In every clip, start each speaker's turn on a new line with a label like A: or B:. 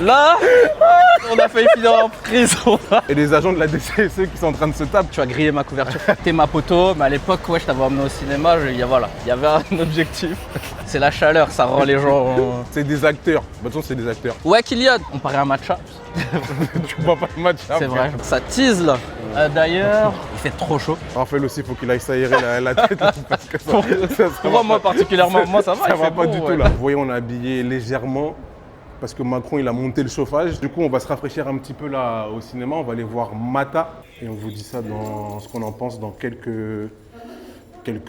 A: Là, on a failli finir en prison.
B: Et les agents de la DCSE qui sont en train de se taper.
A: Tu as grillé ma couverture. T'es ma poteau, mais à l'époque, ouais, je t'avais emmené au cinéma. Il y avait un objectif. C'est la chaleur, ça rend les gens.
B: C'est des acteurs. De toute façon, c'est des acteurs.
A: Ouais, Kylian, on paraît un matcha.
B: Tu vois pas le match.
A: C'est vrai. Ça tease là. D'ailleurs, il fait trop chaud.
B: Raphaël aussi, il faut qu'il aille s'aérer la tête. Là, parce que
A: Pour moi particulièrement, moi ça va.
B: Ça va pas du tout là. Vous voyez, on est habillé légèrement. Parce que Macron, il a monté le chauffage. Du coup, on va se rafraîchir un petit peu là au cinéma. On va aller voir Mata. Et on vous dit ça dans ce qu'on en pense dans quelques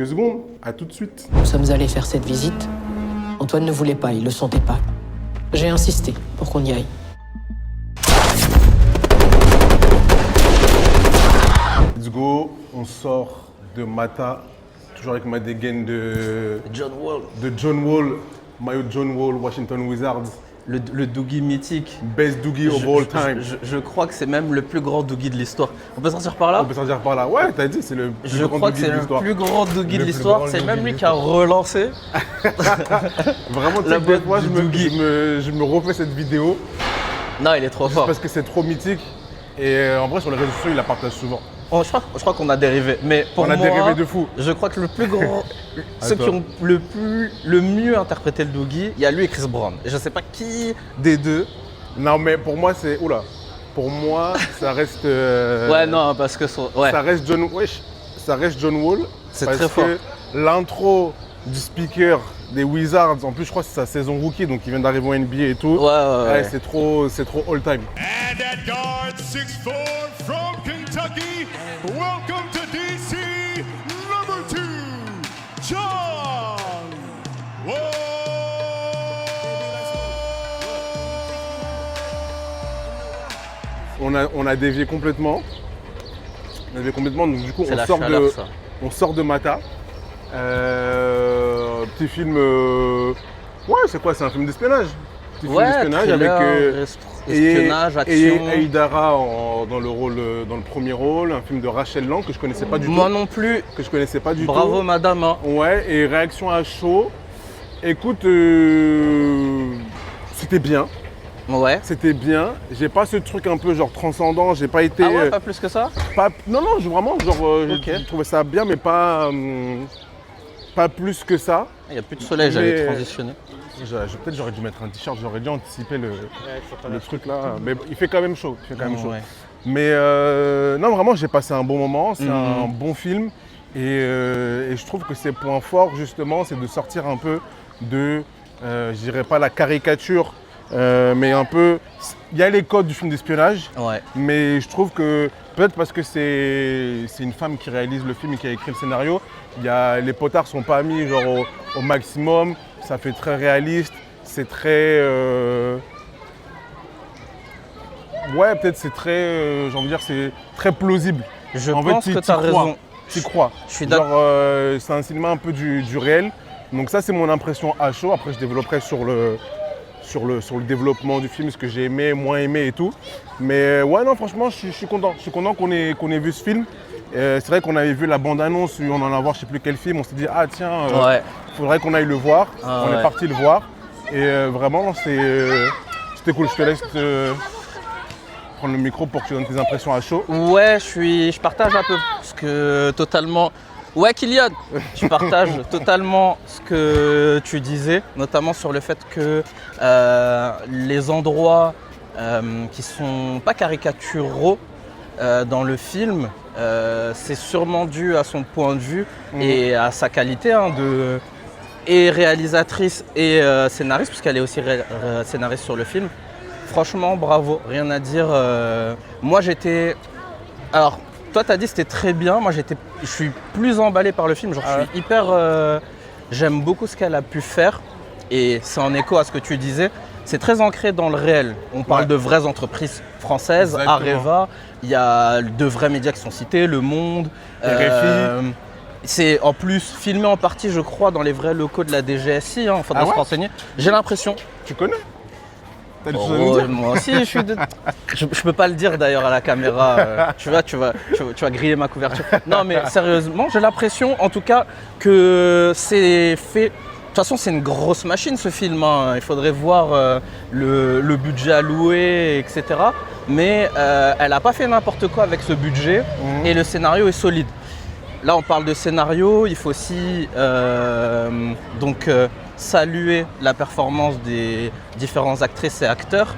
B: secondes. À tout de suite.
C: Nous sommes allés faire cette visite. Antoine ne voulait pas, il le sentait pas. J'ai insisté pour qu'on y aille.
B: Let's go. On sort de Mata. Toujours avec ma dégaine de
A: John Wall.
B: De John Wall. Maillot de John Wall, Washington Wizards.
A: Le Doogie mythique.
B: Best Doogie of all time.
A: Je crois que c'est même le plus grand Doogie de l'histoire. On peut sortir par là?
B: On peut sortir par là. Ouais, t'as dit, c'est le plus
A: Je
B: grand
A: crois que
B: Doogie
A: c'est
B: de
A: le
B: l'histoire.
A: plus grand Doogie de
B: Le
A: l'histoire.
B: plus grand
A: C'est même
B: Doogie
A: lui
B: de
A: qui a relancé.
B: Vraiment, tu
A: La
B: sais, des
A: boîte
B: fois,
A: du
B: je me refais cette vidéo
A: Non, il est trop fort.
B: parce que c'est trop mythique. Et en vrai, sur les réseaux sociaux, il la partage souvent.
A: Oh, je crois qu'on a dérivé. Mais pour
B: On a
A: moi,
B: dérivé de fou.
A: Je crois que le plus grand, ceux qui ont le mieux interprété le Doogie, il y a lui et Chris Brown. Et je sais pas qui des deux.
B: Non, mais pour moi, c'est. Oula. Pour moi, ça reste.
A: Ouais, non, parce que ouais.
B: Ça reste John. Wesh, ça reste John Wall.
A: C'est
B: parce
A: très fort.
B: que l'intro du speaker des Wizards, en plus, je crois que c'est sa saison rookie, donc il vient d'arriver en NBA et tout.
A: Ouais.
B: C'est trop all time.
D: And at guard 6'4" from Kentucky, welcome to DC, number 2, John Wall.
B: On a dévié complètement. Donc du coup,
A: C'est la chaleur, ça.
B: on sort de Mata. Petit film. Ouais, c'est quoi? C'est un film d'espionnage. Petit film d'espionnage
A: thriller,
B: avec.
A: espionnage, action.
B: Et Aïdara dans le premier rôle, un film de Rachel Lang que je connaissais pas du tout.
A: Moi non plus.
B: Que je connaissais pas du tout.
A: Bravo, madame. Hein.
B: Ouais, et réaction à chaud. Écoute, c'était bien.
A: Ouais.
B: C'était bien. J'ai pas ce truc un peu genre transcendant. J'ai pas été.
A: Ah ouais, pas plus que ça?
B: Non, vraiment, genre,
A: Ok.
B: j'ai trouvé ça bien, mais pas plus que ça.
A: Il n'y a plus de soleil, j'allais transitionner.
B: Peut-être j'aurais dû mettre un t-shirt, j'aurais dû anticiper le truc là. Mais il fait quand même chaud.
A: Ouais.
B: Mais non, vraiment, j'ai passé un bon moment. C'est un bon film. Et je trouve que ses points forts, justement, c'est de sortir un peu de, je dirais pas la caricature, mais un peu. Il y a les codes du film d'espionnage.
A: Ouais.
B: Mais je trouve que, peut-être parce que c'est une femme qui réalise le film et qui a écrit le scénario, les potards sont pas mis genre au maximum. Ça fait très réaliste. C'est très. Ouais, peut-être c'est très. J'ai envie de dire, c'est très plausible.
A: Je
B: En
A: pense
B: fait,
A: que tu as raison.
B: Tu crois.
A: Je suis
B: Genre,
A: d'accord.
B: c'est un cinéma un peu du réel. Donc ça, c'est mon impression à chaud. Après, je développerai sur le développement du film, ce que j'ai aimé, moins aimé et tout. Mais ouais, non, franchement, je suis content. Je suis content qu'on ait vu ce film. C'est vrai qu'on avait vu la bande-annonce, on en a voir je sais plus quel film. On s'est dit, ah tiens,
A: Ouais.
B: faudrait qu'on aille le voir.
A: Ah,
B: on
A: ouais.
B: est parti le voir. Et vraiment, c'était cool. Je te laisse prendre le micro pour que tu donnes tes impressions à chaud.
A: Ouais, je partage un peu ce que totalement. Ouais, Kylian, je partage totalement ce que tu disais, notamment sur le fait que les endroits qui sont pas caricaturaux dans le film, c'est sûrement dû à son point de vue et à sa qualité et réalisatrice et scénariste, puisqu'elle est aussi scénariste sur le film. Franchement, bravo, rien à dire. Moi, j'étais. Alors, toi, t'as dit que c'était très bien. Moi, je suis plus emballé par le film. Genre, je suis hyper. J'aime beaucoup ce qu'elle a pu faire. Et c'est en écho à ce que tu disais. C'est très ancré dans le réel. On parle de vraies entreprises françaises,
B: Exactement.
A: Areva. Il y a de vrais médias qui sont cités, Le Monde.
B: RFI.
A: C'est en plus filmé en partie, je crois, dans les vrais locaux de la DGSI. Hein, enfin, de se renseigner. J'ai l'impression.
B: Tu connais? T'as des choses à nous dire?
A: Moi aussi, je peux pas le dire d'ailleurs à la caméra. Tu vas griller ma couverture. Non, mais sérieusement, j'ai l'impression, en tout cas, que c'est fait toute façon, c'est une grosse machine ce film, hein. Il faudrait voir le budget alloué, etc. Mais elle n'a pas fait n'importe quoi avec ce budget et le scénario est solide. Là, on parle de scénario, il faut aussi saluer la performance des différentes actrices et acteurs.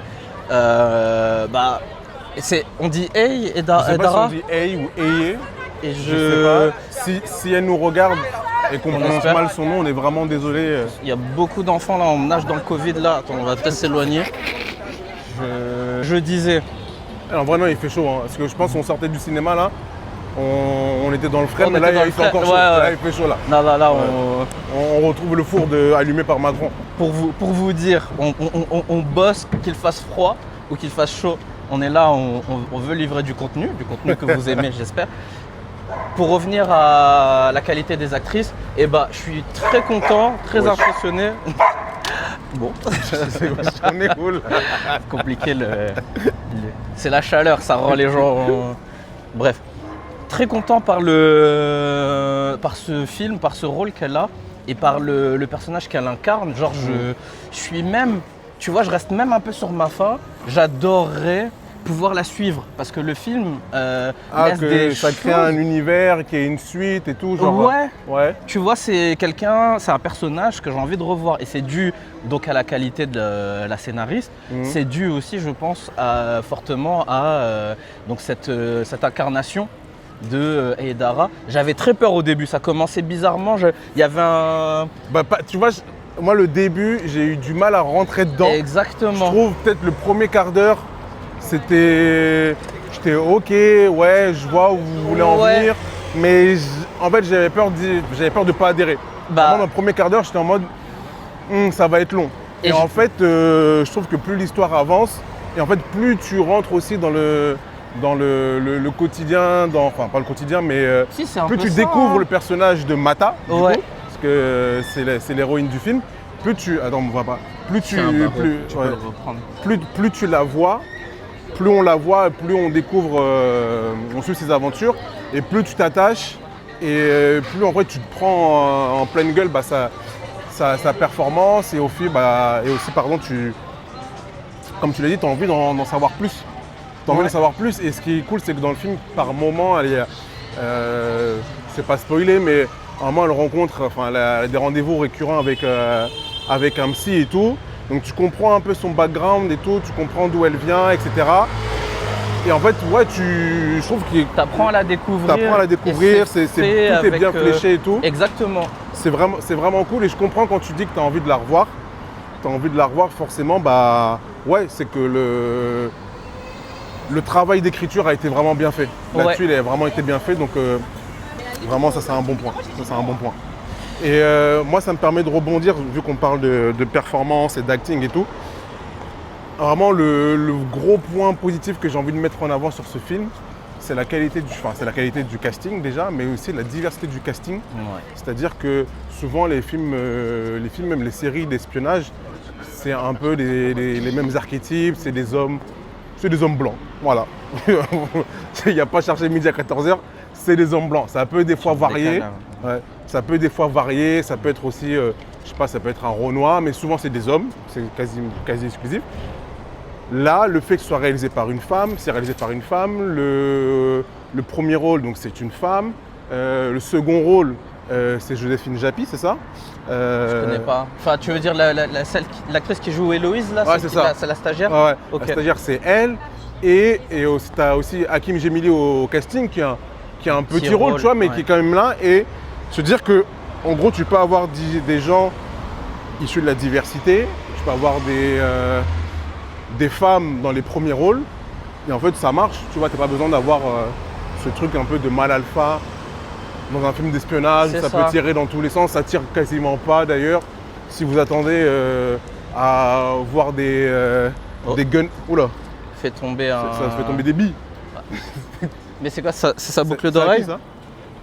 A: On dit Hey et
B: Je sais pas si
A: Dara.
B: on dit Hey ou Eye.
A: Et
B: Je sais pas. Si elle nous regarde et qu'on
A: On
B: prononce
A: espère.
B: mal son nom, on est vraiment désolé.
A: Il y a beaucoup d'enfants là, on nage dans le Covid là. Attends, on va peut-être s'éloigner. Je disais,
B: Alors vraiment, il fait chaud, hein, parce que je pense qu'on sortait du cinéma là. On était dans le frais,
A: On
B: mais
A: était
B: là
A: dans
B: il
A: le
B: fait
A: frais,
B: encore chaud.
A: ouais, ouais.
B: Là il fait chaud là.
A: là,
B: On retrouve le four allumé par Macron.
A: pour vous dire, on bosse qu'il fasse froid ou qu'il fasse chaud. On est là, on veut livrer du contenu que vous aimez, j'espère. Pour revenir à la qualité des actrices, je suis très content, très impressionné. Bon,
B: On est cool.
A: c'est compliqué, c'est la chaleur, ça rend les gens. Bref, très content par ce film, par ce rôle qu'elle a et par le personnage qu'elle incarne. Genre, je suis même, tu vois, je reste même un peu sur ma faim. J'adorerais pouvoir la suivre parce que le film laisse
B: Que
A: des
B: ça crée
A: choses.
B: un univers qui ait une suite et tout. Genre,
A: Ouais.
B: Ouais.
A: Tu vois, c'est un personnage que j'ai envie de revoir et c'est dû donc à la qualité de la scénariste. C'est dû aussi, je pense, fortement à donc cette incarnation de Haydara. J'avais très peur au début, ça commençait bizarrement. Il y avait un
B: Tu vois, moi le début, j'ai eu du mal à rentrer dedans. Je
A: exactement.
B: trouve peut-être le premier quart d'heure, j'étais ok, ouais, je vois où vous voulez en
A: Ouais.
B: venir, mais en fait j'avais peur de pas adhérer. Vraiment, dans le premier quart d'heure, j'étais en mode ça va être long.
A: Et
B: Et en fait, je trouve que plus l'histoire avance, et en fait plus tu rentres aussi dans le quotidien, enfin pas le quotidien, mais
A: Si, c'est un
B: plus
A: peu
B: tu
A: ça,
B: découvres
A: hein.
B: le personnage de Mata, du
A: Ouais.
B: coup, parce que c'est l'héroïne du film, plus tu. Attends, on voit pas. Plus tu.
A: Tiens, tu peux
B: ouais.
A: le reprendre.
B: Plus tu la vois, plus on la voit, plus on découvre, on suit ses aventures, et plus tu t'attaches, et plus en vrai tu te prends en pleine gueule sa performance, et aussi, comme tu l'as dit, tu as envie d'en savoir plus. Tu as envie d'en savoir plus, et ce qui est cool, c'est que dans le film, par moment, c'est pas spoilé, mais à un moment, elle rencontre, elle a des rendez-vous récurrents avec un psy et tout. Donc tu comprends un peu son background et tout, tu comprends d'où elle vient, etc. Et en fait, ouais, je trouve que
A: T'apprends à la découvrir. et
B: tout
A: fait
B: est
A: avec,
B: bien fléché et tout.
A: Exactement.
B: C'est vraiment cool, et je comprends quand tu dis que tu as envie de la revoir. Tu as envie de la revoir, forcément, ouais, c'est que le travail d'écriture a été vraiment bien fait. Là-dessus, il a vraiment été bien fait, donc vraiment, ça c'est un bon point. Et moi, ça me permet de rebondir, vu qu'on parle de performance et d'acting et tout. Vraiment, le gros point positif que j'ai envie de mettre en avant sur ce film, c'est la qualité du casting déjà, mais aussi la diversité du casting.
A: Ouais.
B: C'est-à-dire que souvent les films, même les séries d'espionnage, c'est un peu les mêmes archétypes, c'est des hommes blancs. Voilà. Il n'y a pas à chercher midi à 14h, c'est des hommes blancs. Ça peut des fois varier. Ouais. Ça peut des fois varier, ça peut être aussi, je sais pas, ça peut être un Renoir, mais souvent c'est des hommes, c'est quasi exclusif. Là, le fait que ce soit réalisé par une femme, c'est réalisé par une femme. Le premier rôle, donc c'est une femme. Le second rôle, c'est Joséphine Japy, c'est ça?
A: Je connais pas. Enfin, tu veux dire l'actrice qui joue Héloïse là,
B: Ouais, c'est ça.
A: C'est la stagiaire.
B: Ouais,
A: Ok.
B: la stagiaire, c'est elle. Et tu as aussi Hakim Gemili au casting qui a un petit rôle, tu vois, mais
A: ouais.
B: qui est quand même là. Et se dire que, en gros, tu peux avoir des gens issus de la diversité, tu peux avoir des femmes dans les premiers rôles, et en fait, ça marche, tu vois, t'as pas besoin d'avoir ce truc un peu de mal alpha dans un film d'espionnage,
A: C'est
B: ça
A: ça.
B: peut tirer dans tous les sens, ça tire quasiment pas d'ailleurs. Si vous attendez à voir des guns, oula,
A: Fait tomber un.
B: ça fait tomber des billes.
A: Mais c'est quoi ça? C'est sa boucle
B: C'est à
A: d'oreille?
B: qui, ça?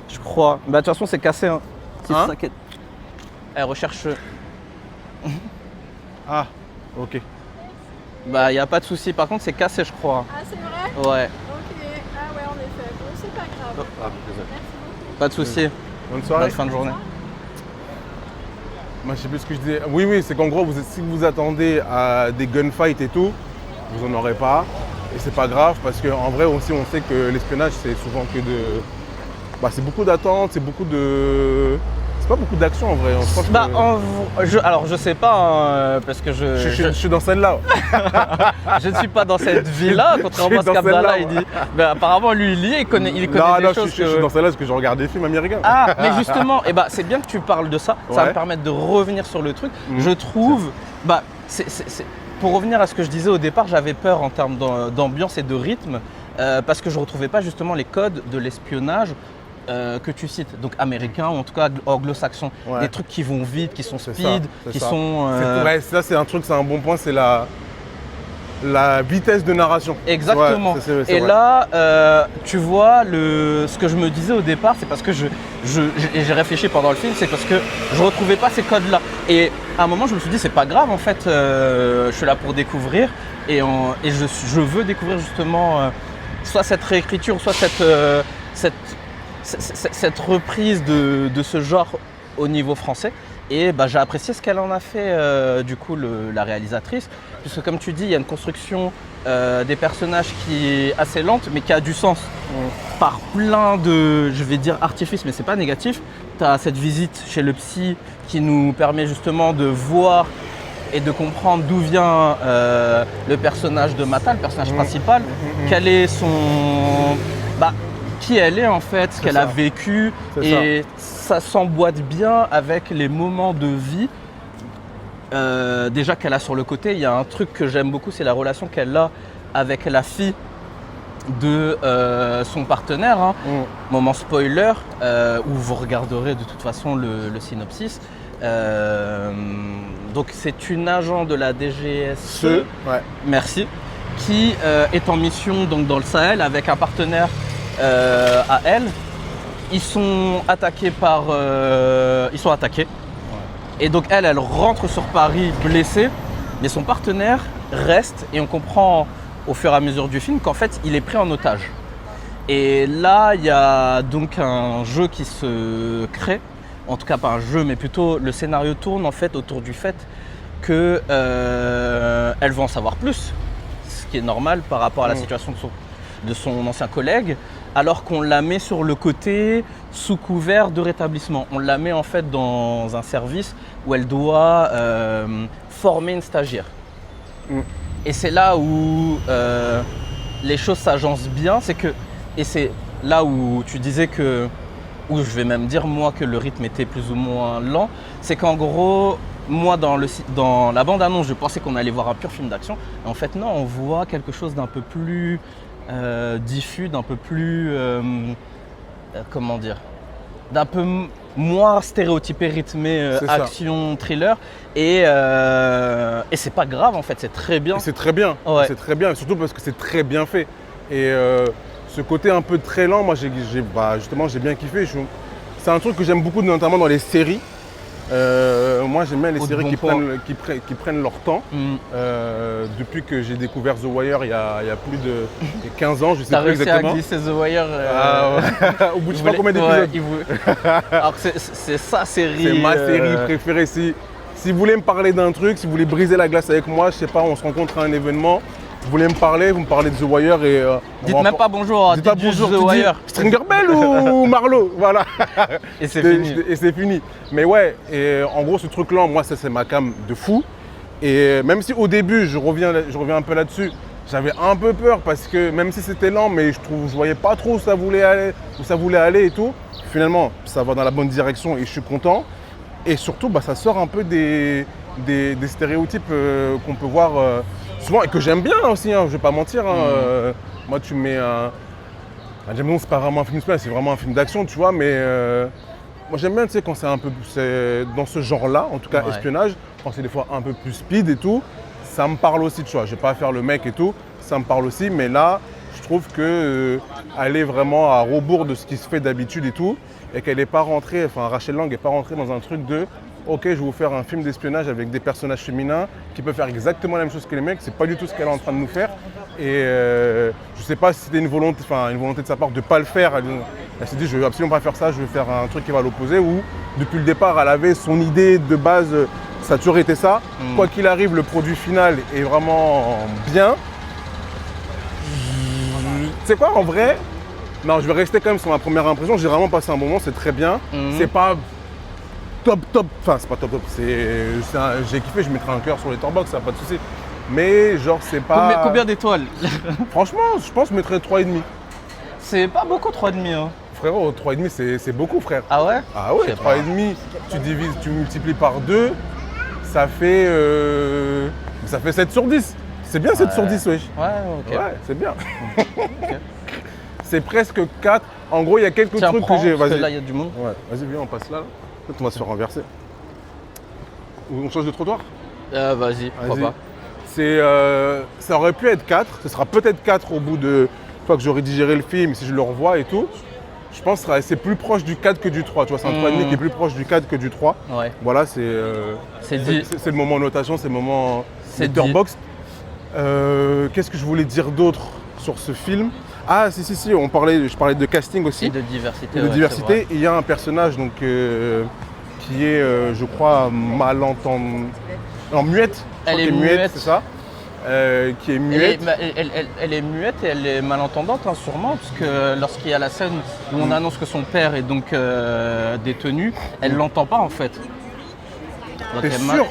A: Je crois. Bah de toute façon c'est cassé. Hein. C'est
B: Hein
A: ça qui est- Elle recherche.
B: Ah, ok.
A: Bah y a pas de souci. Par contre c'est cassé je crois.
E: Ah, c'est vrai?
A: Ouais.
E: Ok. Ah ouais, en effet. Bon, c'est pas grave.
B: Ah, désolé.
E: Merci beaucoup.
A: Pas de souci.
B: Bonne soirée.
A: Bonne fin de journée.
B: Moi, je sais plus ce que je disais. Oui, c'est qu'en gros, si vous attendez à des gunfights et tout, vous n'en aurez pas. Et c'est pas grave parce qu'en vrai aussi, on sait que l'espionnage, c'est souvent que de. C'est beaucoup d'attentes, c'est beaucoup de. C'est pas beaucoup d'action en vrai.
A: Alors je sais pas, hein, parce que
B: je suis dans celle-là.
A: je ne suis pas dans cette vie-là, contrairement à ce qu'Abdallah il dit. Mais apparemment lui il y est, il connaît des choses.
B: Je suis dans celle-là parce que je regarde des films américains.
A: Ah, mais justement, c'est bien que tu parles de ça. Ça va me permettre de revenir sur le truc. Je trouve, pour revenir à ce que je disais au départ, j'avais peur en termes d'ambiance et de rythme, parce que je retrouvais pas justement les codes de l'espionnage. Que tu cites, donc américains ou en tout cas anglo-saxons, des trucs qui vont vite, qui sont speed, sont.
B: Ça c'est un truc, c'est un bon point, c'est la vitesse de narration.
A: Exactement.
B: C'est
A: et
B: vrai.
A: Là, tu vois, ce que je me disais au départ, c'est parce que j'ai réfléchi pendant le film, c'est parce que je retrouvais pas ces codes-là. Et à un moment, je me suis dit, c'est pas grave en fait, je suis là pour découvrir et je veux découvrir justement soit cette réécriture, soit cette reprise de ce genre au niveau français. Et j'ai apprécié ce qu'elle en a fait, du coup, la réalisatrice. Puisque comme tu dis, il y a une construction des personnages qui est assez lente, mais qui a du sens. Par plein de, je vais dire artifices, mais c'est pas négatif. Tu as cette visite chez le psy qui nous permet justement de voir et de comprendre d'où vient le personnage de Mata, le personnage principal. Quel est son... qui elle est en fait, ce qu'elle a vécu, et ça s'emboîte bien avec les moments de vie déjà qu'elle a sur le côté. Il y a un truc que j'aime beaucoup, c'est la relation qu'elle a avec la fille de son partenaire. Moment spoiler, où vous regarderez de toute façon le synopsis. Donc c'est une agent de la DGSE, merci, qui est en mission donc, dans le Sahel avec un partenaire à elle. Ils sont attaqués et donc elle rentre sur Paris blessée, mais son partenaire reste et on comprend au fur et à mesure du film qu'en fait il est pris en otage. Et là il y a donc un jeu qui se crée, en tout cas pas un jeu mais plutôt le scénario tourne en fait autour du fait que elle va en savoir plus, ce qui est normal par rapport à la situation de son ancien collègue, alors qu'on la met sur le côté sous couvert de rétablissement. On la met en fait dans un service où elle doit former une stagiaire. Et c'est là où les choses s'agencent bien, et c'est là où tu disais où je vais même dire moi que le rythme était plus ou moins lent, c'est qu'en gros, moi dans la bande-annonce, je pensais qu'on allait voir un pur film d'action, et en fait non, on voit quelque chose d'un peu plus diffus, d'un peu plus, comment dire, d'un peu moins stéréotypé, rythmé, action, thriller, et c'est pas grave en fait, c'est très bien.
B: C'est très bien, c'est très bien, surtout parce que c'est très bien fait. Et ce côté un peu très lent, moi justement j'ai bien kiffé. C'est un truc que j'aime beaucoup, notamment dans les séries. Moi j'aime bien les séries qui prennent leur temps. Depuis que j'ai découvert The Wire il y a plus de 15 ans, je sais plus exactement.
A: T'as réussi à glisser The Wire
B: au bout de je sais pas combien d'épisodes.
A: Alors que c'est sa série.
B: C'est ma série préférée. Si vous voulez me parler d'un truc, si vous voulez briser la glace avec moi, je sais pas, on se rencontre à un événement, vous voulez me parler, vous me parlez de The Wire et...
A: dites même pas bonjour, dites pas bonjour,
B: The Wire. Stringer Bell ou Marlowe, voilà.
A: Et c'est fini.
B: Et c'est fini. Mais ouais, et en gros ce truc-là, moi ça c'est ma cam de fou. Et même si au début, je reviens un peu là-dessus, j'avais un peu peur parce que même si c'était lent, mais je voyais pas trop où ça voulait aller et tout. Finalement, ça va dans la bonne direction et je suis content. Et surtout, ça sort un peu des stéréotypes qu'on peut voir souvent et que j'aime bien aussi, hein, je vais pas mentir. Moi, tu mets James Bond, c'est pas vraiment un film d'espionnage, c'est vraiment un film d'action, tu vois, mais moi j'aime bien, tu sais, quand c'est dans ce genre-là, en tout cas espionnage, quand c'est des fois un peu plus speed et tout, ça me parle aussi, tu vois. Je vais pas faire le mec et tout, ça me parle aussi, mais là, je trouve que aller vraiment à rebours de ce qui se fait d'habitude et tout, et qu'elle n'est pas rentrée, Rachel Lang n'est pas rentrée dans un truc de ok, je vais vous faire un film d'espionnage avec des personnages féminins qui peuvent faire exactement la même chose que les mecs, c'est pas du tout ce qu'elle est en train de nous faire. Et je sais pas si c'était une volonté de sa part de ne pas le faire Elle s'est dit, je veux absolument pas faire ça, je veux faire un truc qui va à l'opposé. Ou depuis le départ, elle avait son idée de base, ça a toujours été ça. Quoi qu'il arrive, le produit final est vraiment bien. Tu sais quoi, en vrai, non, je vais rester quand même sur ma première impression. J'ai vraiment passé un bon moment, c'est très bien. C'est pas top, enfin c'est pas top, j'ai kiffé, je mettrai un cœur sur les Letterboxd, ça n'a pas de souci. Mais genre c'est pas...
A: Combien d'étoiles?
B: Franchement, je pense que je mettrais 3,5.
A: C'est pas beaucoup 3,5 hein.
B: Frérot, 3,5 c'est beaucoup frère.
A: Ah ouais?
B: Ah ouais, 3,5, tu divises, tu multiplies par 2, ça fait 7 sur 10. C'est bien 7 sur 10, wesh.
A: Ouais, ok.
B: Ouais, c'est bien. C'est presque 4. En gros, il y a quelques
A: Tiens,
B: trucs
A: prends,
B: que j'ai.
A: parce que
B: Vas-y.
A: là, il y a du monde.
B: Ouais, vas-y, viens, on passe là. Peut-être on va se faire renverser. Ou on change de trottoir?
A: Vas-y, pourquoi
B: Vas-y.
A: pas.
B: Ça aurait pu être 4. Ce sera peut-être 4 au bout de. Une fois que j'aurai digéré le film, si je le revois et tout. Je pense que c'est plus proche du 4 que du 3. Tu vois, c'est un 3,5 qui est plus proche du 4 que du 3.
A: Ouais.
B: Voilà,
A: C'est dit.
B: c'est le moment notation, c'est le moment
A: C'est
B: Letterboxd. Qu'est-ce que je voulais dire d'autre sur ce film? Ah, si, je parlais de casting aussi.
A: Et de diversité.
B: De
A: ouais,
B: diversité. Il y a un personnage donc, qui est, je crois, malentendu. Non, muette. Je
A: Elle
B: crois
A: est
B: qu'elle muette,
A: muette.
B: c'est ça. Qui est muette.
A: Elle est muette et elle est malentendante, hein, sûrement, parce que lorsqu'il y a la scène où on annonce que son père est donc détenu, elle l'entend pas en fait. Donc,
B: T'es
A: elle
B: sûr?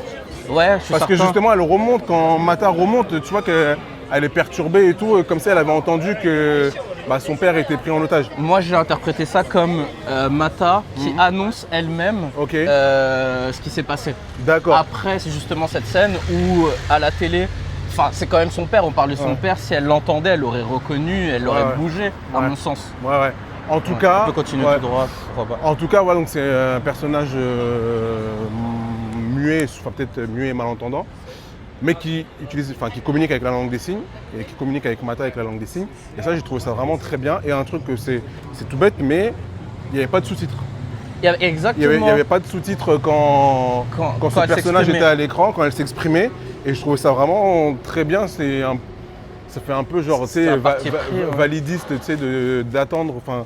A: Ouais, je suis
B: Parce que
A: certain.
B: justement, elle remonte, quand Mata remonte, tu vois qu'elle est perturbée et tout, comme ça elle avait entendu que son père était pris en otage.
A: Moi, j'ai interprété ça comme Mata qui annonce elle-même
B: Ok.
A: ce qui s'est passé.
B: D'accord.
A: Après, c'est justement cette scène où, à la télé, enfin, c'est quand même son père, on parle de son
B: Ouais.
A: père. Si elle l'entendait, elle l'aurait reconnu, elle l'aurait
B: Ouais.
A: bougé, à
B: Ouais.
A: mon sens.
B: Ouais. En tout
A: Ouais.
B: cas.
A: On peut continuer
B: ouais.
A: tout droit, pourquoi pas.
B: En tout cas, voilà, donc c'est un personnage muet, enfin peut-être muet et malentendant, mais qui communique avec la langue des signes et qui communique avec Mata avec la langue des signes. Et ça, j'ai trouvé ça vraiment très bien. Et un truc que c'est tout bête, mais il n'y avait pas de sous-titres.
A: Exactement.
B: Il n'y avait pas de sous-titres quand ce
A: elle
B: personnage
A: s'exprimait.
B: était à l'écran, quand elle s'exprimait. Et je trouvais ça vraiment très bien. Ça fait un peu genre, tu
A: C'est
B: sais,
A: un parti pris, ouais.
B: validiste, tu sais, d'attendre. Enfin,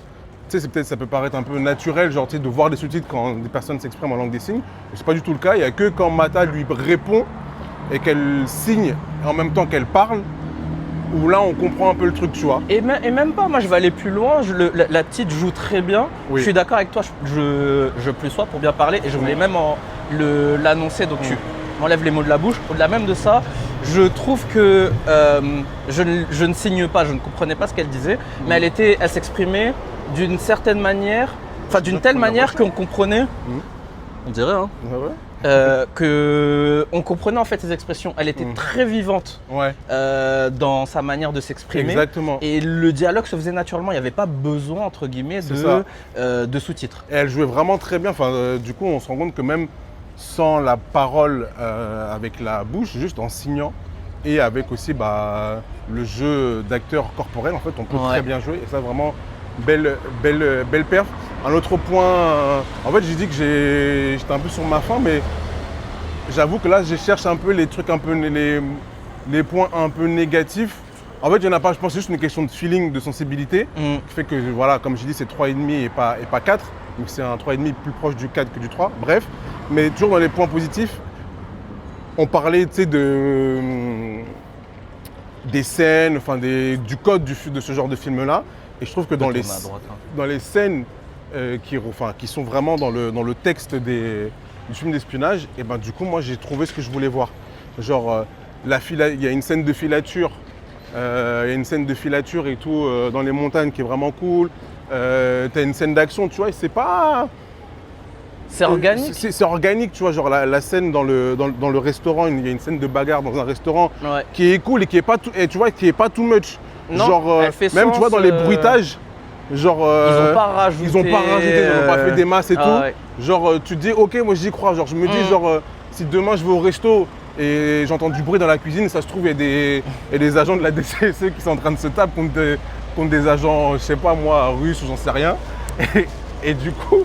B: tu sais, ça peut paraître un peu naturel, genre, tu sais, de voir des sous-titres quand des personnes s'expriment en langue des signes. Mais c'est pas du tout le cas. Il n'y a que quand Mata lui répond et qu'elle signe en même temps qu'elle parle, où là, on comprend un peu le truc, tu vois.
A: Et même pas, moi je vais aller plus loin, la petite joue très bien.
B: Oui.
A: Je suis d'accord avec toi, je plus sois pour bien parler et je voulais même l'annoncer, donc tu m'enlèves les mots de la bouche. Au-delà même de ça, je trouve que je ne signe pas, je ne comprenais pas ce qu'elle disait, mais elle s'exprimait d'une certaine manière, enfin d'une telle manière qu'on comprenait, on dirait, hein, qu'on comprenait en fait ses expressions. Elle était très vivante
B: Ouais,
A: dans sa manière de s'exprimer.
B: exactement.
A: Et le dialogue se faisait naturellement, il n'y avait pas besoin, entre guillemets,
B: C'est ça.
A: de sous-titres.
B: Et elle jouait vraiment très bien. Enfin, du coup, on se rend compte que même sans la parole avec la bouche, juste en signant, et avec aussi le jeu d'acteur corporel, en fait, on peut
A: Ouais.
B: très bien jouer. Et ça, vraiment, belle perf. Un autre point, en fait, j'ai dit que j'étais un peu sur ma faim, mais j'avoue que là, je cherche un peu les trucs, un peu les points un peu négatifs. En fait, il n'y en a pas, je pense que c'est juste une question de feeling, de sensibilité, qui fait que, voilà, comme j'ai dit, c'est 3,5 et pas 4. Donc c'est un 3,5 plus proche du 4 que du 3. Bref, mais toujours dans les points positifs, on parlait, tu sais, des scènes, enfin du code de ce genre de film-là. Et je trouve que dans les scènes qui sont vraiment dans le texte du film d'espionnage, et ben du coup, moi, j'ai trouvé ce que je voulais voir. Genre, il y a une scène de filature. Il y a une scène de filature et tout dans les montagnes qui est vraiment cool. T'as une scène d'action, tu vois, et c'est pas...
A: C'est organique.
B: C'est organique, tu vois, genre la scène dans le restaurant, il y a une scène de bagarre dans un restaurant
A: Ouais.
B: qui est cool et qui est pas tout, et tu vois, qui est pas too much.
A: Non,
B: genre,
A: elle fait
B: même
A: sens,
B: tu vois dans les bruitages, genre
A: Ils n'ont pas rajouté.
B: ils n'ont pas fait des masses et tout.
A: Ouais.
B: Genre tu te dis ok, moi j'y crois, genre je me dis genre si demain je vais au resto et j'entends du bruit dans la cuisine, ça se trouve il y a des agents de la DCSE qui sont en train de se taper contre des agents, je sais pas moi, russes ou j'en sais rien. Et du coup,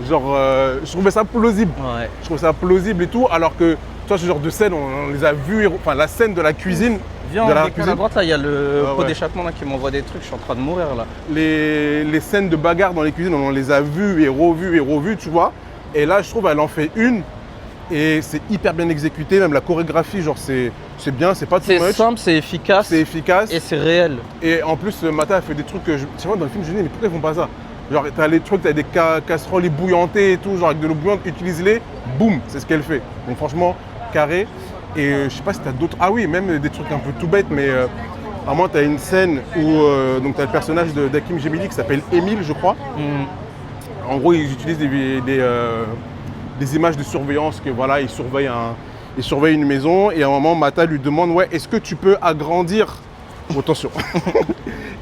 B: genre je trouvais ça plausible.
A: Ouais.
B: Je trouvais ça plausible et tout, alors que toi ce genre de scène, on les a vus, enfin la scène de la cuisine,
A: Viens,
B: de
A: on
B: la
A: décale
B: cuisine.
A: à droite, là, il y a le
B: Ah
A: pot
B: ouais.
A: d'échappement là qui m'envoie des trucs, je suis en train de mourir là.
B: Les scènes de bagarre dans les cuisines, on les a vues et revues, tu vois. Et là, je trouve, elle en fait une. Et c'est hyper bien exécuté, même la chorégraphie, genre c'est bien, c'est pas too
A: C'est
B: much.
A: simple, c'est efficace
B: C'est efficace.
A: et c'est réel.
B: Et en plus, Mata a fait des trucs que tu vois, dans le film, je me dis, mais pourquoi ils font pas ça? Genre, t'as les trucs, t'as des casseroles ébouillantées et tout, genre avec de l'eau bouillante, utilise-les, boum, c'est ce qu'elle fait. Donc franchement, carré. Et je sais pas si t'as d'autres. Ah oui, même des trucs un peu tout bêtes, mais à un moment, t'as une scène où donc t'as le personnage d'Hakim Gemili qui s'appelle Émile, je crois. En gros, ils utilisent des images de surveillance que voilà, ils surveillent une maison et à un moment, Mata lui demande ouais, est-ce que tu peux agrandir attention.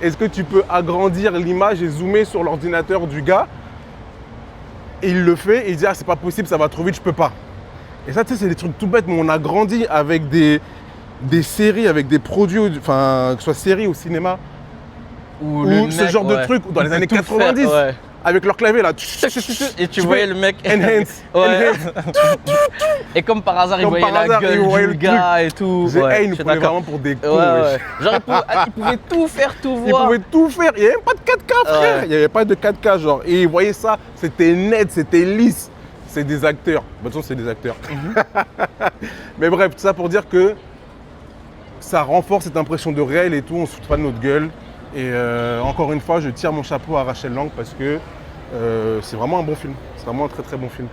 B: Est-ce que tu peux agrandir l'image et zoomer sur l'ordinateur du gars? Et il le fait et il dit ah c'est pas possible, ça va trop vite, je peux pas. Et ça tu sais c'est des trucs tout bêtes, mais on a grandi avec des séries, avec des produits, enfin que ce soit séries ou cinéma,
A: Ou
B: ce genre de truc dans les années 90.
A: Ouais.
B: Avec leur clavier là.
A: Et tu voyais le mec.
B: Enhance.
A: Ouais.
B: Enhance.
A: Et comme par hasard, il
B: Comme
A: voyait
B: par
A: la
B: hasard, il
A: gueule
B: voyait
A: du
B: le
A: gars et tout.
B: The
A: Ouais,
B: il nous
A: je suis
B: prenait
A: d'accord.
B: vraiment pour des cons.
A: Ouais,
B: wesh.
A: ouais. Genre, il pouvait tout faire, tout
B: Il
A: voir.
B: pouvait tout faire. Il n'y avait même pas de 4K, frère.
A: Ouais.
B: Il n'y avait pas de 4K, genre. Et ils voyaient ça, c'était net, c'était lisse. C'est des acteurs. De toute façon, c'est des acteurs. Mais bref, tout ça pour dire que ça renforce cette impression de réel et tout. On ne se fout pas de notre gueule. Et encore une fois, je tire mon chapeau à Rachel Lang parce que c'est vraiment un bon film. C'est vraiment un très très bon film.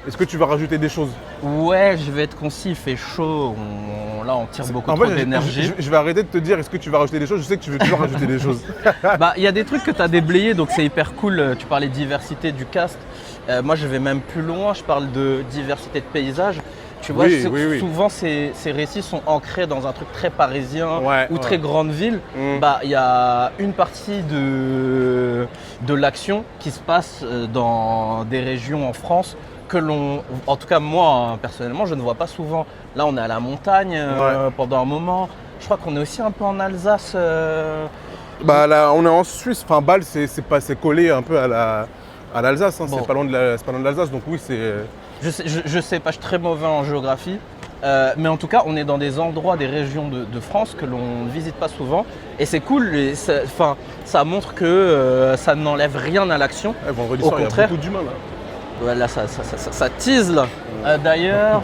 B: Est-ce que tu vas rajouter des choses?
A: Ouais, je vais être concis, il fait chaud. Là, on tire beaucoup
B: En
A: trop
B: fait,
A: d'énergie.
B: je vais arrêter de te dire est-ce que tu vas rajouter des choses. Je sais que tu veux toujours rajouter des choses.
A: Bah, il y a des trucs que tu as déblayés, donc c'est hyper cool. Tu parlais de diversité du cast. Moi, je vais même plus loin. Je parle de diversité de paysages. Tu vois,
B: Oui, oui.
A: souvent ces récits sont ancrés dans un truc très parisien
B: Ouais,
A: ou
B: ouais.
A: très grande ville.
B: Mm.
A: Bah, il y a une partie de l'action qui se passe dans des régions en France que en tout cas moi hein, personnellement, je ne vois pas souvent. Là, on est à la montagne pendant un moment. Je crois qu'on est aussi un peu en Alsace.
B: Bah là, on est en Suisse. Enfin, Bâle, c'est collé un peu à l'Alsace. Hein.
A: Bon.
B: C'est pas loin de l'Alsace. Donc oui, c'est.
A: Je sais pas, je suis très mauvais en géographie. Mais en tout cas, on est dans des endroits, des régions de France que l'on ne visite pas souvent. Et c'est cool, et ça montre que ça n'enlève rien à l'action.
B: Vendredi
A: Au
B: soir, il y a
A: contraire.
B: beaucoup d'humains là.
A: Ouais, là, ça tease là. D'ailleurs,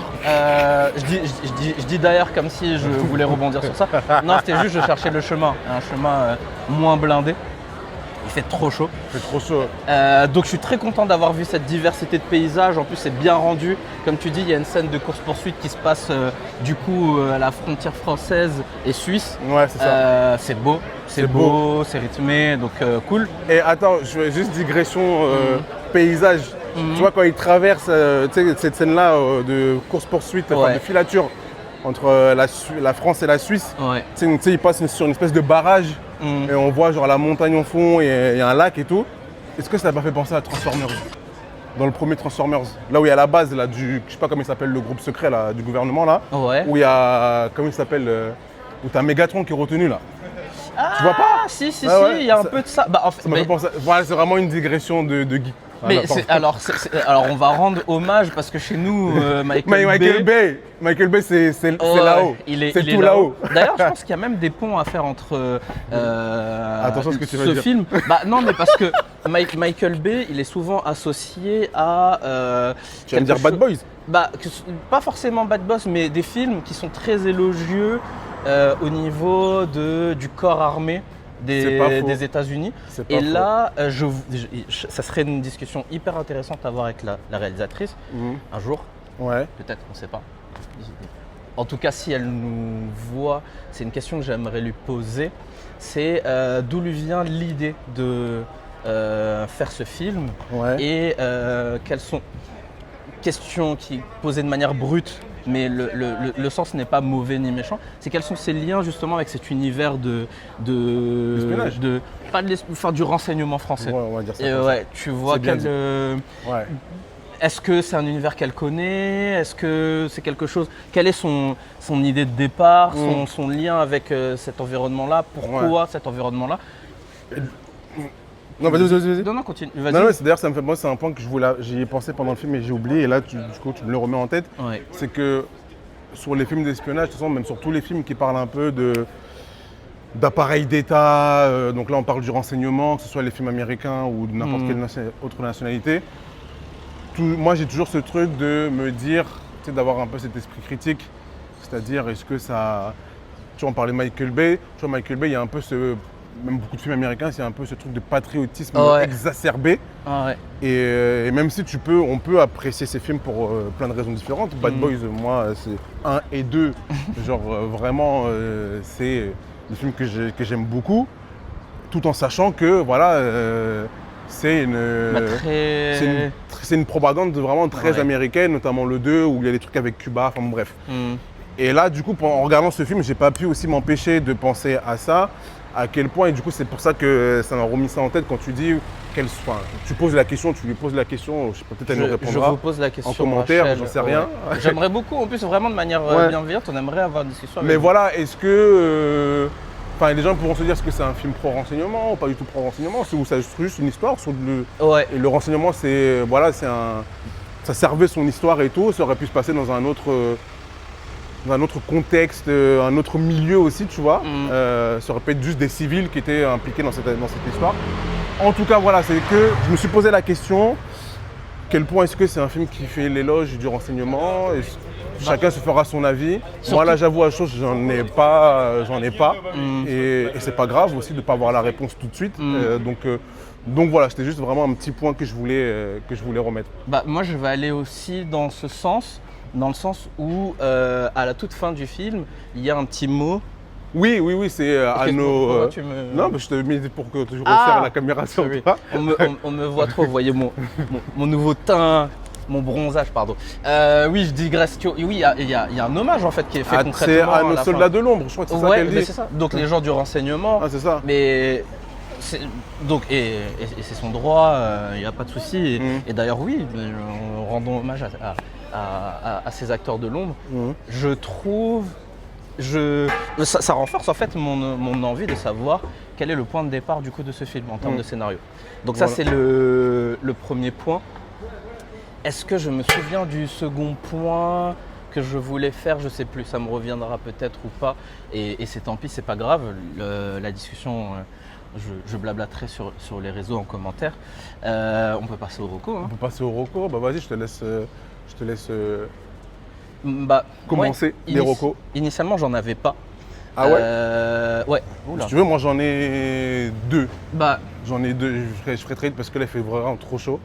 A: je dis d'ailleurs comme si je voulais rebondir sur ça. Non, c'était juste, je cherchais le chemin, un chemin moins blindé. Il fait trop chaud.
B: C'est trop chaud.
A: Donc je suis très content d'avoir vu cette diversité de paysages. En plus, c'est bien rendu. Comme tu dis, il y a une scène de course-poursuite qui se passe du coup à la frontière française et suisse.
B: Ouais, c'est ça.
A: C'est beau, c'est beau, c'est rythmé, donc cool.
B: Et attends, je fais juste digression paysage. Tu vois, quand ils traversent tu sais, cette scène-là de course-poursuite, enfin,
A: Ouais.
B: de filature entre la France et la Suisse,
A: Ouais.
B: tu sais, ils passent sur une espèce de barrage et on voit genre la montagne au fond et il y a un lac et tout. Est-ce que ça t'a pas fait penser à Transformers? Dans le premier Transformers, là où il y a la base, là, je sais pas comment il s'appelle, le groupe secret là, du gouvernement là,
A: Ouais.
B: où il y a, comment il s'appelle, où t'as Megatron qui est retenu là.
A: Ah,
B: Tu vois pas?
A: Si,
B: Ah ouais,
A: il y a un
B: ça-
A: peu de ça. Bah, en fait,
B: Ça m'a fait penser. Voilà, c'est vraiment une digression de geek.
A: mais
B: Voilà, pardon.
A: alors, on va rendre hommage parce que chez nous,
B: Michael Bay, c'est
A: Ouais,
B: là-haut.
A: il est
B: C'est tout
A: là-haut.
B: là-haut.
A: D'ailleurs, je pense qu'il y a même des ponts à faire entre
B: Attention à ce que tu vas
A: ce
B: dire.
A: film. Bah non, mais parce que Michael Bay, il est souvent associé à.
B: Tu vas me dire
A: quelque
B: Bad
A: chose-
B: Boys?
A: Bah, pas forcément Bad Boss, mais des films qui sont très élogieux au niveau du corps armé
B: C'est pas faux.
A: des États-Unis.
B: C'est pas
A: Et
B: faux.
A: là, ça serait une discussion hyper intéressante à avoir avec la réalisatrice un jour.
B: Ouais.
A: Peut-être, on ne sait pas. En tout cas, si elle nous voit, c'est une question que j'aimerais lui poser. C'est d'où lui vient l'idée de faire ce film
B: Ouais.
A: et quelles sont questions qui posées de manière brute, mais le sens n'est pas mauvais ni méchant. C'est quels sont ses liens justement avec cet univers
B: L'espionnage.
A: pas de du renseignement français.
B: Ouais, on va dire ça.
A: Et
B: comme ça.
A: ouais, tu vois
B: C'est bien
A: quel,
B: dit. Ouais.
A: est-ce que c'est un univers qu'elle connaît? Est-ce que c'est quelque chose? Quelle est son idée de départ, son lien avec cet environnement-là? Pourquoi cet environnement-là?
B: Non, vas-y.
A: Non, continue. Vas-y.
B: Non, d'ailleurs, ça me fait. Moi, c'est un point que j'y ai pensé pendant le film et j'ai oublié. Et là, du coup, tu me le remets en tête.
A: Ouais.
B: C'est que sur les films d'espionnage, de toute façon, même sur tous les films qui parlent un peu d'appareils d'État, donc là on parle du renseignement, que ce soit les films américains ou de n'importe quelle autre nationalité. Moi j'ai toujours ce truc de me dire, tu sais, d'avoir un peu cet esprit critique, c'est-à-dire est-ce que ça... Tu vois, on parlait de Michael Bay, tu vois, Michael Bay, il y a un peu même beaucoup de films américains, c'est un peu ce truc de patriotisme exacerbé.
A: Ah ouais.
B: Et même si on peut apprécier ces films pour plein de raisons différentes. Bad Boys, moi, c'est 1 et 2. Genre vraiment, c'est des films que j'aime beaucoup, tout en sachant que voilà, c'est une propagande vraiment très américaine, notamment le 2 où il y a des trucs avec Cuba, enfin bon, bref. Et là, du coup, en regardant ce film, j'ai pas pu aussi m'empêcher de penser à ça, à quel point, et du coup, c'est pour ça que ça m'a remis ça en tête quand tu dis, tu poses la question, tu lui poses la question, je sais pas, peut-être elle nous répondra.
A: Je vous pose la question
B: en commentaire,
A: Rachel,
B: j'en sais rien.
A: J'aimerais beaucoup, en plus, vraiment de manière bienveillante, on aimerait avoir une discussion avec
B: Mais
A: vous.
B: voilà, est-ce que. Les gens pourront se dire est-ce que c'est un film pro-renseignement ou pas du tout pro-renseignement, ou ça c'est juste une histoire sur et le renseignement, c'est. Voilà, ça servait son histoire et tout, ça aurait pu se passer dans un autre contexte, un autre milieu aussi, tu vois. Ça aurait pu être juste des civils qui étaient impliqués dans cette histoire. En tout cas, voilà, c'est que je me suis posé la question, quel point est-ce que c'est un film qui fait l'éloge du renseignement? Chacun se fera son avis.
A: Surtout...
B: Moi, là, j'avoue à chose, j'en ai pas. Et c'est pas grave aussi de ne pas avoir la réponse tout de suite. Donc voilà, c'était juste vraiment un petit point que je voulais remettre.
A: Moi, je vais aller aussi dans ce sens. Dans le sens où, à la toute fin du film, il y a un petit mot.
B: Oui, c'est à nos... Non, mais je te mets pour que je resserre la caméra sur toi.
A: On me voit trop, vous voyez mon nouveau teint, mon bronzage, pardon. Oui, je digresse. Oui, il y a un hommage en fait qui est fait concrètement.
B: C'est à nos soldats de l'ombre, je crois que c'est ça qu'elle dit.
A: C'est ça. Donc les gens du renseignement.
B: Ah, c'est ça.
A: Mais... Et c'est son droit, il n'y a pas de souci. Et d'ailleurs, oui, rendons hommage à ces acteurs de l'ombre. Je trouve, ça renforce en fait mon envie de savoir quel est le point de départ du coup de ce film en termes de scénario. Donc ça c'est le premier point. Est-ce que je me souviens du second point que je voulais faire? Je sais plus, ça me reviendra peut-être ou pas. Et c'est tant pis, c'est pas grave. La discussion, je blablaterai sur les réseaux en commentaire. On peut passer au reco.
B: On peut passer au reco. Vas-y, je te laisse commencer les recos.
A: Initialement, j'en avais pas.
B: Ah ouais?
A: Ouais.
B: Si tu veux, moi j'en ai 2.
A: J'en ai 2.
B: Je ferai très vite parce que là il fait vraiment trop chaud.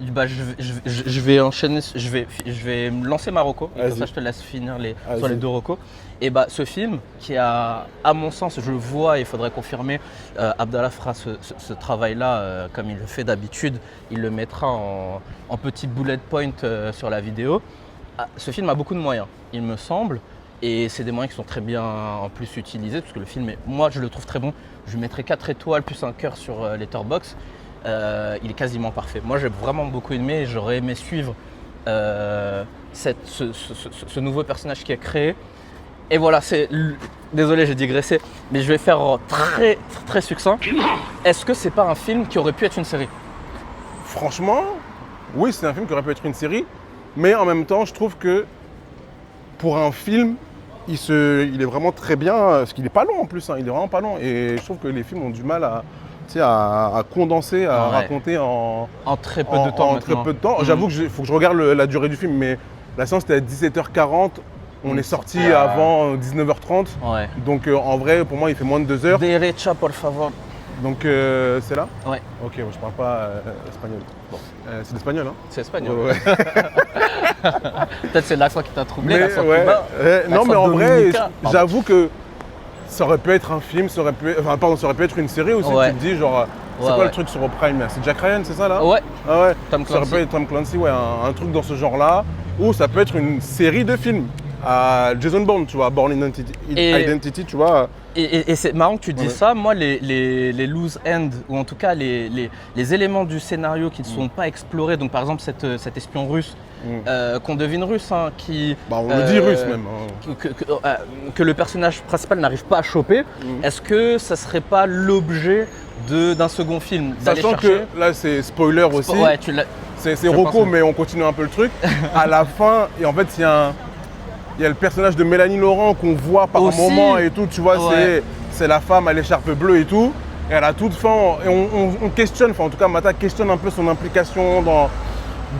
A: Je vais enchaîner, je vais me lancer ma reco. Et comme ça, je te laisse finir sur les 2 recos. Et ce film qui a, à mon sens, je le vois, il faudrait confirmer, Abdallah fera ce travail-là comme il le fait d'habitude. Il le mettra en petit bullet point sur la vidéo. Ce film a beaucoup de moyens, il me semble. Et c'est des moyens qui sont très bien en plus utilisés parce que le film, moi je le trouve très bon. Je lui mettrai 4 étoiles plus un cœur sur Letterboxd. Il est quasiment parfait. Moi j'ai vraiment beaucoup aimé et j'aurais aimé suivre ce nouveau personnage qui est créé. Et voilà, désolé j'ai digressé, mais je vais faire très très succinct. Est-ce que c'est pas un film qui aurait pu être une série?
B: Franchement, oui, c'est un film qui aurait pu être une série. Mais en même temps, je trouve que pour un film, il est vraiment très bien, parce qu'il n'est pas long en plus, il est vraiment pas long. Et je trouve que les films ont du mal à condenser, à raconter en
A: très peu de temps.
B: Très peu de temps. J'avoue qu'il faut que je regarde la durée du film, mais la séance était à 17h40, on est sorti avant 19h30.
A: Ouais.
B: Donc en vrai, pour moi, il fait moins de 2 heures.
A: Derecha, por favor.
B: Donc c'est là?
A: Ouais.
B: Ok, je parle pas espagnol. Bon. C'est l'espagnol, hein?
A: C'est espagnol.
B: Ouais.
A: Peut-être c'est l'accent qui t'a troublé, l'accent
B: cubain. Non, mais en vrai, j'avoue que ça aurait pu être un film, ça aurait pu être une série aussi. Tu te dis, genre, c'est quoi le truc sur Prime? C'est Jack Ryan, c'est ça là?
A: Ouais.
B: Ah ouais.
A: Tom Clancy.
B: Ça aurait pu être Tom Clancy, ouais, un truc dans ce genre-là. Ou ça peut être une série de films. À Jason Bourne, tu vois, Bourne Identity, tu vois.
A: Et c'est marrant que tu dis ça. Moi, les loose ends, ou en tout cas les éléments du scénario qui ne sont pas explorés, donc par exemple cet espion russe, qu'on devine russe, qui...
B: on le dit russe même.
A: Que le personnage principal n'arrive pas à choper, est-ce que ça serait pas l'objet d'un second film?
B: Sachant que là, c'est spoiler aussi. C'est Rocco, mais on continue un peu le truc. À la fin, et en fait, il y a Il y a le personnage de Mélanie Laurent qu'on voit par
A: Aussi.
B: moment et tout, tu vois,
A: Ouais.
B: c'est la femme à l'écharpe bleue et tout. Et à la toute fin, et on questionne, enfin en tout cas Mata questionne un peu son implication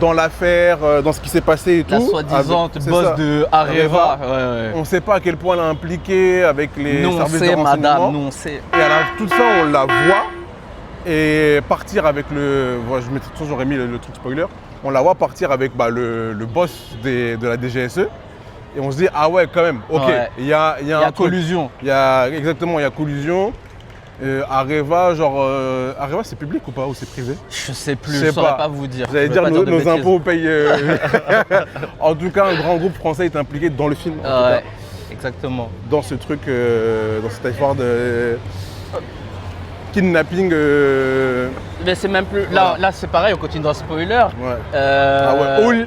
B: dans l'affaire, dans ce qui s'est passé et
A: La
B: tout.
A: soi-disant
B: C'est
A: boss
B: ça.
A: de Areva. Ouais.
B: On ne sait pas à quel point elle est impliquée avec les
A: Nous on
B: services
A: sait,
B: de renseignement.
A: madame, nous on sait.
B: Et à la toute fin, on la voit et partir avec le. Voilà, de toute façon, j'aurais mis le truc spoiler. On la voit partir avec le boss de la DGSE. Et on se dit, ah ouais, quand même, ok,
A: Ouais.
B: il y a
A: Il y
B: un
A: a
B: truc.
A: collusion.
B: Exactement, il y a collusion. Areva, Areva, c'est public ou pas, ou c'est privé?
A: Je sais plus,
B: Je
A: je
B: sais
A: saurais
B: pas.
A: pas vous dire.
B: Vous allez
A: Je
B: dire,
A: vais pas
B: nos
A: de bêtises.
B: impôts payent. En tout cas, un grand groupe français est impliqué dans le film, en tout cas,
A: Ouais, exactement.
B: dans ce truc, dans cette histoire de kidnapping.
A: Mais c'est même plus.
B: Voilà.
A: Là c'est pareil, on continue dans le spoiler.
B: Ouais.
A: Euh,
B: Ah ouais,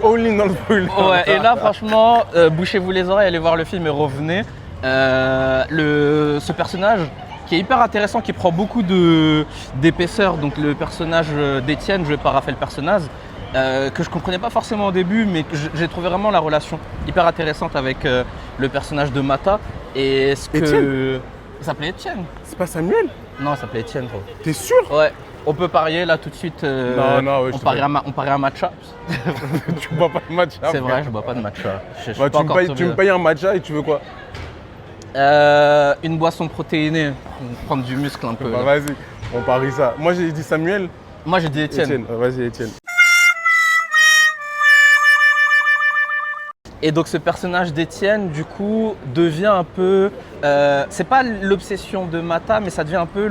B: all in dans le spoiler.
A: Ouais, et là, franchement, bouchez-vous les oreilles, allez voir le film et revenez. Ce personnage qui est hyper intéressant, qui prend beaucoup d'épaisseur, donc le personnage d'Étienne, joué par Raphaël Personnaz, que je comprenais pas forcément au début, mais que j'ai trouvé vraiment la relation hyper intéressante avec le personnage de Mata. Et ce que.
B: Étienne
A: Il s'appelait Étienne.
B: C'est pas Samuel?
A: Non, il s'appelait Étienne, gros.
B: T'es sûr?
A: Ouais, on peut parier là tout de suite.
B: Non, ouais, je
A: on
B: te
A: parie
B: parie.
A: on parie un matcha.
B: Tu bois pas de matcha?
A: C'est
B: frère.
A: vrai, je bois pas de matcha. Je suis
B: Bah,
A: pas
B: tu, me
A: encore
B: payes,
A: tombé
B: tu me
A: là.
B: payes un matcha et tu veux quoi?
A: Une boisson protéinée, prendre du muscle un peu.
B: Bah, vas-y, on parie ça. Moi j'ai dit Samuel.
A: Moi j'ai dit Étienne.
B: Étienne. Vas-y, Étienne.
A: Et donc ce personnage d'Étienne, du coup, devient un peu. C'est pas l'obsession de Mata, mais ça devient un peu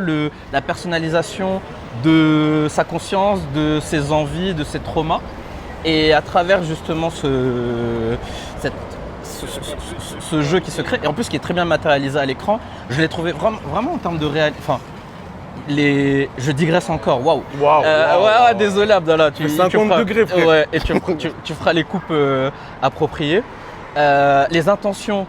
A: la personnalisation de sa conscience, de ses envies, de ses traumas. Et à travers justement ce jeu qui se crée, et en plus qui est très bien matérialisé à l'écran, je l'ai trouvé vraiment en termes de réalité. Enfin, je digresse encore, waouh!
B: Waouh!
A: Ouais, désolé Abdallah,
B: Mais 50 degrés, frère.
A: Ouais, et tu feras les coupes appropriées. Les intentions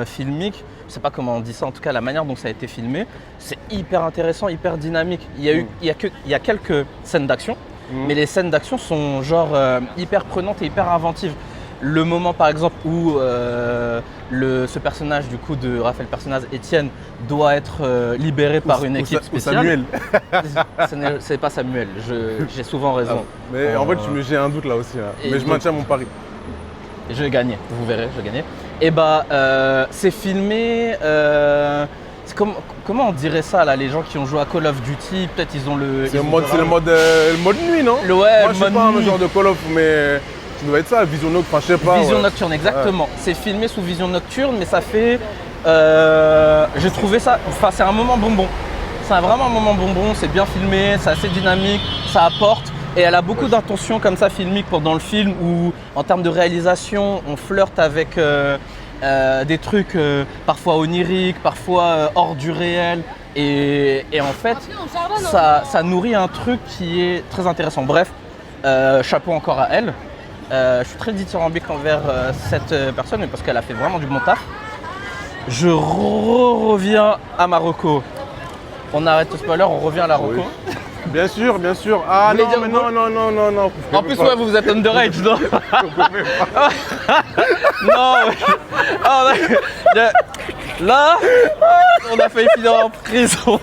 A: filmiques, je sais pas comment on dit ça, en tout cas la manière dont ça a été filmé, c'est hyper intéressant, hyper dynamique. Il y a quelques scènes d'action, mais les scènes d'action sont genre hyper prenantes et hyper inventives. Le moment par exemple où ce personnage du coup de Raphaël Personnaz, Étienne, doit être libéré par une équipe
B: Ou
A: spéciale.
B: Samuel.
A: C'est pas Samuel, j'ai souvent raison.
B: Mais en fait, j'ai un doute là aussi. Hein.
A: Et
B: Mais je
A: donc-
B: maintiens mon pari.
A: Je vais gagner, vous verrez, je vais gagner. Et c'est filmé. Comment on dirait ça là, les gens qui ont joué à Call of Duty, peut-être ils ont le.
B: C'est
A: ils
B: le
A: ont
B: mode nuit, non?
A: Le- ouais,
B: Moi, je suis
A: mode
B: pas un
A: nuit.
B: genre de Call of, mais ça doit être ça, vision nocturne, enfin, je sais pas.
A: Vision
B: ouais.
A: nocturne, exactement. C'est filmé sous vision nocturne, mais ça fait. J'ai trouvé ça. Enfin, c'est un moment bonbon. C'est vraiment un moment bonbon, c'est bien filmé, c'est assez dynamique, ça apporte. Et elle a beaucoup d'intentions comme ça filmiques pendant le film où, en termes de réalisation, on flirte avec des trucs parfois oniriques, parfois hors du réel. Et en fait, ça nourrit un truc qui est très intéressant. Bref, chapeau encore à elle. Je suis très dithyrambique envers cette personne, mais parce qu'elle a fait vraiment du bon taf. Je reviens à Marocco. On arrête le spoiler, on revient à la Rocco.
B: Oui. Bien sûr, bien sûr. Ah
A: Vous voulez
B: non,
A: dire
B: mais
A: quoi?
B: non.
A: En plus, ouais, vous êtes underage, non? Non, ouais. Ah, là, on a failli finir en prison.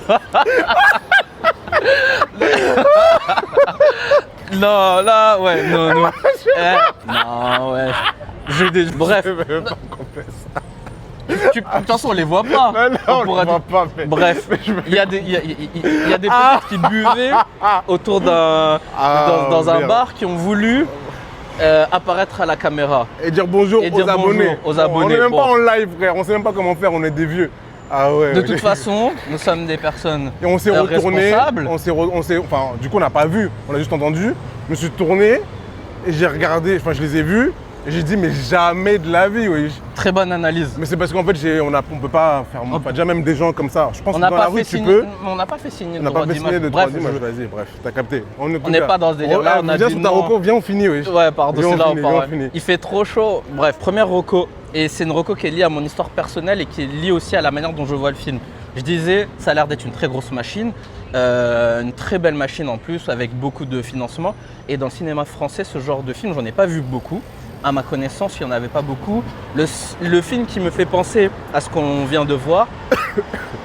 A: Non, là, ouais, non. Non, ouais. Bref,
B: Je veux pas qu'on fait ça.
A: de toute façon, on les voit pas.
B: Mais non, on
A: pourra
B: le voit pas, mais...
A: Bref,
B: Mais je veux-
A: il y a des petites qui buvaient autour dans un
B: merde.
A: bar qui ont voulu apparaître à la caméra.
B: Et dire bonjour
A: Et
B: aux
A: dire
B: abonnés.
A: bonjour aux abonnés,
B: On est même
A: bon.
B: pas en live, frère. On sait même pas comment faire. On est des vieux. Ah ouais.
A: De
B: ouais.
A: toute façon, nous sommes des personnes
B: Et on s'est retourné.
A: responsables.
B: Enfin, du coup, on n'a pas vu. On a juste entendu. Je me suis tourné et j'ai regardé. Enfin, je les ai vus. Et j'ai dit, mais jamais de la vie, oui.
A: Très bonne analyse.
B: Mais c'est parce qu'en fait, on peut pas faire. Enfin, déjà même des gens comme ça. Je pense
A: On
B: que
A: n'a
B: dans la
A: pas
B: rue,
A: fait
B: tu
A: signer.
B: peux.
A: On n'a pas fait signer
B: On
A: de
B: n'a
A: droit
B: pas fait signer
A: d'image.
B: de droit
A: Bref,
B: d'image. Vas-y, bref, t'as capté.
A: on n'est pas dans ce délire-là. On a
B: viens
A: dit
B: sur ta
A: non.
B: reco, viens, on finit, oui.
A: Ouais, pardon,
B: Viens,
A: c'est
B: on
A: là où on
B: finit, viens, on
A: parle.
B: finit.
A: Il fait trop chaud. Bref, première reco. Et c'est une reco qui est liée à mon histoire personnelle et qui est liée aussi à la manière dont je vois le film. Je disais, ça a l'air d'être une très grosse machine, une très belle machine en plus, avec beaucoup de financement. Et dans le cinéma français, ce genre de film, j'en ai pas vu beaucoup. à ma connaissance, il n'y en avait pas beaucoup. Le film qui me fait penser à ce qu'on vient de voir,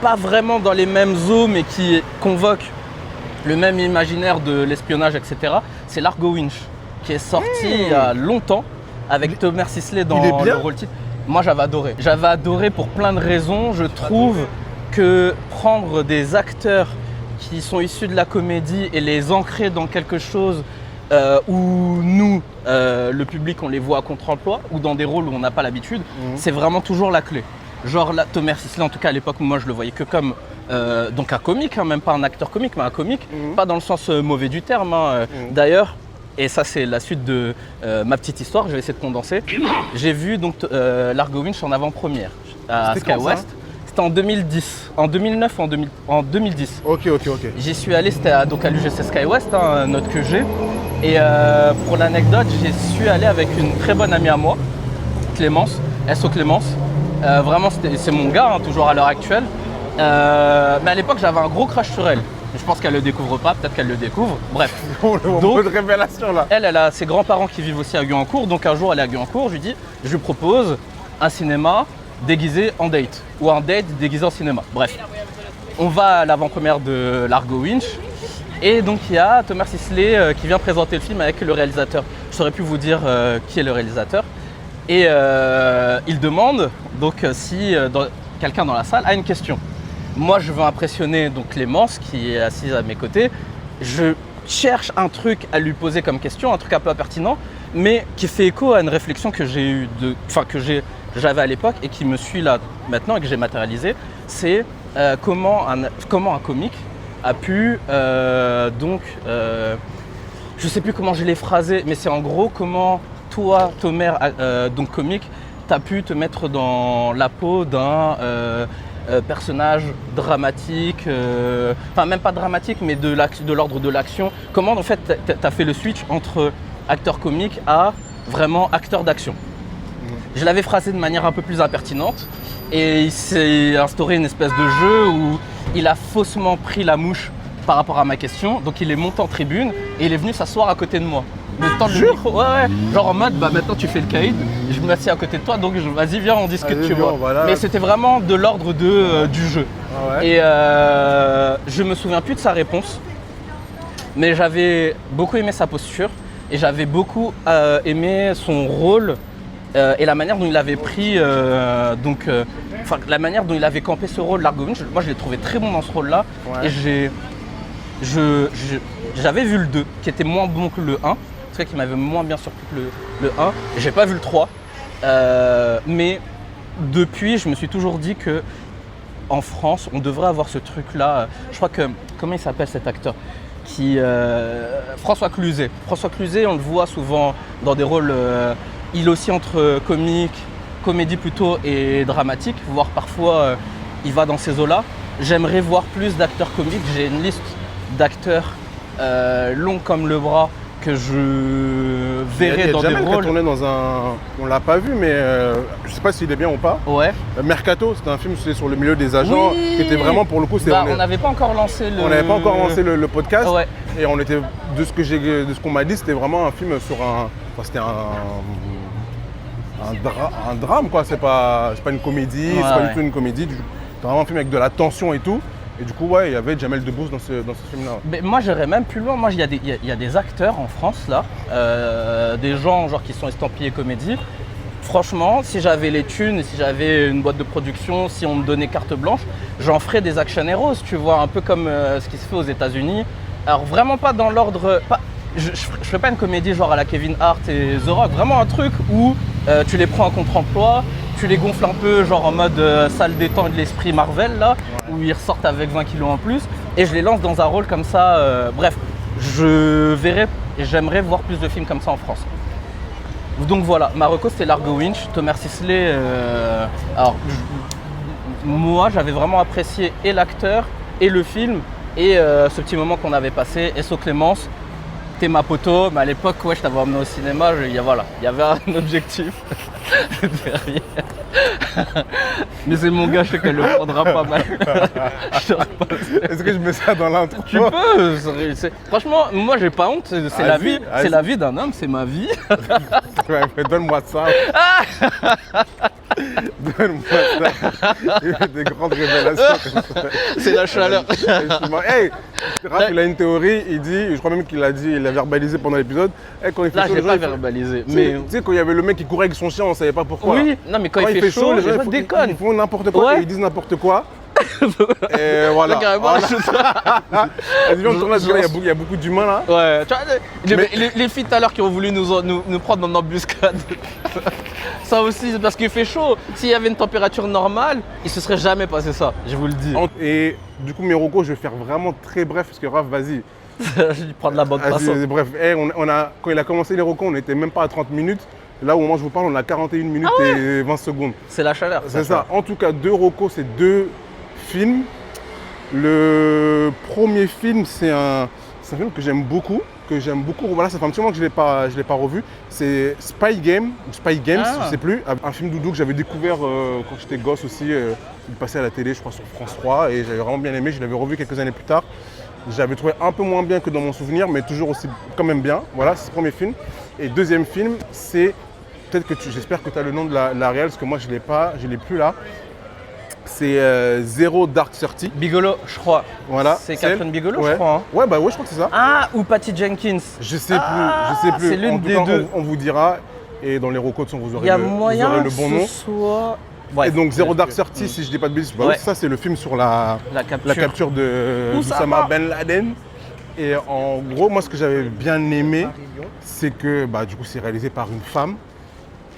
A: pas vraiment dans les mêmes eaux, mais qui convoque le même imaginaire de l'espionnage, etc., c'est Largo Winch, qui est sorti il y a longtemps, avec Thomas Sisley dans
B: il est bien
A: le rôle titre. Moi, j'avais adoré. J'avais adoré pour plein de raisons. Je trouve que prendre des acteurs qui sont issus de la comédie et les ancrer dans quelque chose où nous, le public, on les voit à contre-emploi, ou dans des rôles où on n'a pas l'habitude, c'est vraiment toujours la clé. Genre là, Thomas Sisley, en tout cas à l'époque, moi je le voyais que comme donc un comique, hein, même pas un acteur comique, mais un comique, pas dans le sens mauvais du terme. Hein. D'ailleurs, et ça c'est la suite de ma petite histoire, je vais essayer de condenser. J'ai vu donc Largo Winch en avant-première à
B: C'était
A: Sky
B: quand, ça
A: West. C'était en 2010, en 2009 ou en 2010.
B: Ok.
A: J'y suis allé, c'était à l'UGC Sky West, hein, note que j'ai. Et pour l'anecdote, j'y suis allé avec une très bonne amie à moi, Clémence, SO Clémence. Vraiment, c'est mon gars, hein, toujours à l'heure actuelle. Mais à l'époque, j'avais un gros crush sur elle. Je pense qu'elle le découvre pas, peut-être qu'elle le découvre. Bref.
B: Donc, de révélation là.
A: Elle a ses grands-parents qui vivent aussi à Guyancourt. Donc un jour, elle est à Guyancourt, je lui propose un cinéma déguisé en date. Ou un date déguisé en cinéma. Bref. On va à l'avant-première de Largo Winch. Et donc il y a Thomas Sisley qui vient présenter le film avec le réalisateur. Je saurais plus vous dire qui est le réalisateur. Et il demande donc si quelqu'un dans la salle a une question. Moi je veux impressionner donc Clémence qui est assise à mes côtés. Je cherche un truc à lui poser comme question, un truc un peu pertinent, mais qui fait écho à une réflexion que j'avais à l'époque et qui me suit là maintenant et que j'ai matérialisé. C'est comment un comique a pu je sais plus comment je l'ai phrasé, mais c'est en gros comment toi, Thomas, donc comique, t'as pu te mettre dans la peau d'un personnage dramatique, enfin même pas dramatique, mais de l'ordre de l'action. Comment en fait t'as fait le switch entre acteur comique à vraiment acteur d'action? Je l'avais phrasé de manière un peu plus impertinente et il s'est instauré une espèce de jeu où il a faussement pris la mouche par rapport à ma question. Donc il est monté en tribune et il est venu s'asseoir à côté de moi. Mais le temps de micro, ouais, genre en mode maintenant tu fais le caïd, je me m'assieds à côté de toi, donc vas-y viens on discute,
B: Allez,
A: tu
B: viens,
A: vois.
B: voilà.
A: Mais c'était vraiment de l'ordre du jeu.
B: Ah ouais.
A: Et je me souviens plus de sa réponse, mais j'avais beaucoup aimé sa posture et j'avais beaucoup aimé son rôle et la manière dont il avait pris, la manière dont il avait campé ce rôle, Largo Winch. Moi je l'ai trouvé très bon dans ce rôle-là.
B: Ouais.
A: Et j'avais vu le 2 qui était moins bon que le 1. C'est vrai qu'il m'avait moins bien surpris que le 1. J'ai pas vu le 3. Mais depuis, je me suis toujours dit que en France, on devrait avoir ce truc-là. Je crois que, comment il s'appelle cet acteur François Cluzet. François Cluzet, on le voit souvent dans des rôles, il aussi entre comédie plutôt et dramatique, voire parfois il va dans ces eaux-là. J'aimerais voir plus d'acteurs comiques. J'ai une liste d'acteurs longs comme le bras que je verrai dans des
B: Jamel qui a
A: rôles.
B: tourné dans un... On l'a pas vu, mais je sais pas s'il est bien ou pas.
A: Ouais.
B: Mercato, c'était un film sur le milieu des agents,
A: Oui.
B: qui était vraiment pour le coup...
A: On n'avait pas encore lancé le...
B: On n'avait pas encore lancé le podcast.
A: Ouais.
B: Et on était, de ce qu'on m'a dit, c'était vraiment un film sur un... Enfin, c'était un drame, quoi. C'est pas une comédie,
A: Ouais,
B: c'est pas
A: ouais.
B: du tout une comédie. C'est vraiment un film avec de la tension et tout. Et du coup, ouais, il y avait Jamel Debbouze dans ce film-là.
A: Mais moi j'irais même plus loin. Moi il y a des acteurs en France là, des gens genre qui sont estampillés comédie. Franchement, si j'avais les thunes, et si j'avais une boîte de production, si on me donnait carte blanche, j'en ferais des action heroes, tu vois, un peu comme ce qui se fait aux États-Unis. Alors vraiment pas dans l'ordre. Je ferais pas une comédie genre à la Kevin Hart et The Rock, vraiment un truc où tu les prends à contre-emploi, tu les gonfles un peu genre en mode salle détente de l'esprit Marvel là, où ils ressortent avec 20 kilos en plus, et je les lance dans un rôle comme ça. Bref, je verrai et j'aimerais voir plus de films comme ça en France. Donc voilà, ma reco c'était Largo Winch, Thomas Sisley. Moi j'avais vraiment apprécié et l'acteur et le film et ce petit moment qu'on avait passé. SO Clémence, t'es ma poteau, mais à l'époque ouais, je t'avais emmené au cinéma, il y avait un objectif derrière. Mais c'est mon gars, je sais qu'elle le prendra pas mal.
B: Est-ce que je mets ça dans l'intro?
A: Tu peux, franchement, moi j'ai pas honte, c'est la
B: Vas-y,
A: vie,
B: vas-y.
A: c'est la vie d'un homme, c'est ma vie.
B: Ouais, mais donne-moi ça. Donne-moi ça. Il fait des grandes révélations comme ça.
A: C'est la chaleur.
B: Hey, Raph, il a une théorie, il dit, je crois même qu'il l'a dit, il l'a verbalisé pendant l'épisode. Hey, quand il fait
A: Là,
B: chaud,
A: je l'ai
B: les
A: pas
B: gens,
A: verbalisé.
B: tu
A: Mais
B: sais, quand il y avait le mec qui courait avec son chien, on ne savait pas pourquoi.
A: oui, non, mais quand il fait chaud, les gens déconnent.
B: Ils font n'importe quoi,
A: Ouais.
B: et ils disent n'importe quoi. Et voilà.
A: Là, carrément,
B: Voilà.
A: je-
B: Vas-y, viens, on tourne là, parce que là, il y a beaucoup d'humains là.
A: Ouais, tu vois,
B: Mais-
A: les filles tout à l'heure qui ont voulu nous prendre en embuscade. Ça aussi, c'est parce qu'il fait chaud. S'il y avait une température normale, il se serait jamais passé ça, je vous le dis.
B: Et du coup, mes recos, je vais faire vraiment très bref, parce que Raph, vas-y.
A: Je vais prendre la bande passante.
B: Bref, hey, quand il a commencé les recos, on n'était même pas à 30 minutes. Là, au moment où je vous parle, on a 41 minutes et 20 secondes.
A: C'est la chaleur.
B: C'est ça. En tout cas, 2 recos, c'est 2 films. Le premier film, c'est un film que j'aime beaucoup. Voilà, ça fait un petit moment que je ne l'ai pas revu. C'est Spy Game, ou Spy Games, je ne sais plus. Un film doudou que j'avais découvert quand j'étais gosse aussi. Il passait à la télé, je crois, sur France 3. Et j'avais vraiment bien aimé. Je l'avais revu quelques années plus tard. J'avais trouvé un peu moins bien que dans mon souvenir, mais toujours aussi quand même bien. Voilà, c'est le premier film. Et deuxième film, c'est... J'espère que tu as le nom de la réal, parce que moi, je ne l'ai plus là. C'est Zero Dark 30.
A: Bigelow, je crois.
B: Voilà.
A: C'est Catherine Bigelow,
B: ouais.
A: je crois. Hein.
B: Ouais, bah ouais, je crois que c'est ça.
A: Ah, ou Patty Jenkins.
B: Je sais plus.
A: c'est l'une
B: En tout
A: des
B: cas,
A: deux.
B: On vous dira. Et dans les recos, vous
A: Il
B: aurez
A: y a
B: vous
A: moyen
B: aurez
A: que
B: le bon nom.
A: ce soit... Ouais.
B: Et donc Zero Dark 30, si je dis pas de bêtises, bah,
A: Ouais.
B: ça c'est le film sur la capture de Osama Ben Laden. Et en gros, moi ce que j'avais bien aimé, c'est que bah, du coup c'est réalisé par une femme.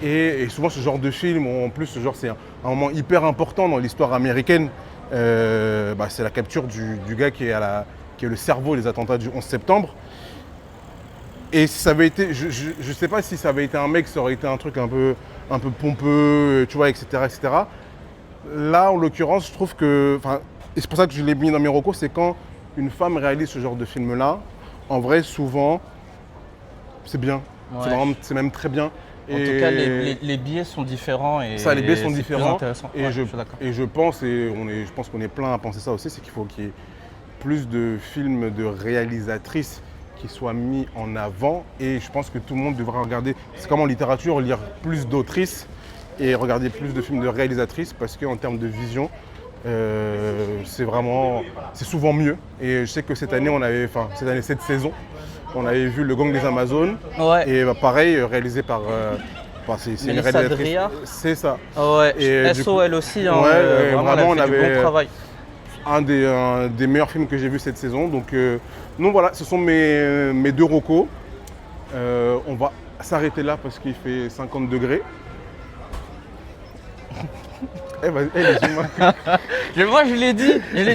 B: Et souvent ce genre de film, en plus ce genre c'est un moment hyper important dans l'histoire américaine. Bah, c'est la capture du gars qui est le cerveau des attentats du 11 septembre. Et si ça avait été, je sais pas si ça avait été un mec, ça aurait été un truc un peu pompeux, tu vois, etc., etc. Là, en l'occurrence, je trouve que, et c'est pour ça que je l'ai mis dans mes recos, c'est quand une femme réalise ce genre de film-là, en vrai, souvent, c'est bien.
A: Ouais.
B: C'est même très bien.
A: En tout cas, les biais sont différents. Et
B: ça, les biais sont
A: c'est
B: différents.
A: plus intéressant.
B: Et,
A: Ouais,
B: je
A: suis d'accord.
B: et je pense, je pense qu'on est plein à penser ça aussi, c'est qu'il faut qu'il y ait plus de films de réalisatrices qui soient mis en avant. Et je pense que tout le monde devrait regarder, c'est comme en littérature, lire plus d'autrices et regarder plus de films de réalisatrices parce qu'en termes de vision, c'est souvent mieux. Et je sais que cette année, cette saison, on avait vu Le Gang des Amazones.
A: Ouais.
B: Et bah, pareil, réalisé par... c'est une
A: Mélissa
B: réalisatrice.
A: Dria.
B: C'est ça.
A: Ah ouais,
B: Et du coup-
A: SO elle aussi, hein,
B: Ouais,
A: vraiment,
B: vraiment,
A: elle a
B: on
A: fait du
B: avait-
A: bon travail.
B: Un des meilleurs films que j'ai vu cette saison. Donc voilà, ce sont mes 2 recos. On va s'arrêter là parce qu'il fait 50 degrés. Eh, vas-y, les humains.
A: Moi je l'ai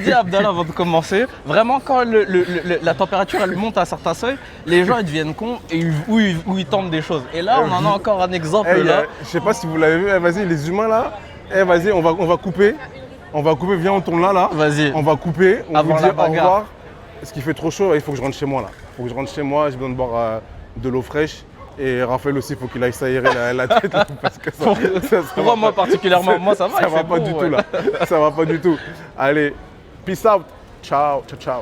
A: dit à Abdallah avant de commencer, vraiment quand la température elle monte à un certain seuil, les gens ils deviennent cons et où ils tentent des choses. Et là on en a encore un exemple
B: Eh,
A: là.
B: je sais pas si vous l'avez vu. Eh, vas-y, les humains là. Eh, vas-y, on va couper. On va couper, viens, on tourne là.
A: Vas-y.
B: On va couper, on
A: Avant
B: vous
A: la
B: dit au
A: bagarre.
B: revoir. Parce qu'il fait trop chaud, il faut que je rentre chez moi là. Il faut que je rentre chez moi, j'ai besoin de boire de l'eau fraîche. Et Raphaël aussi, il faut qu'il aille s'aérer la tête là, parce que ça
A: Pour
B: va
A: moi
B: pas.
A: particulièrement, moi ça va.
B: Ça
A: il
B: va
A: fait
B: pas
A: beau,
B: du
A: ouais.
B: tout là. Ça va pas du tout. Allez, peace out. Ciao, ciao, ciao.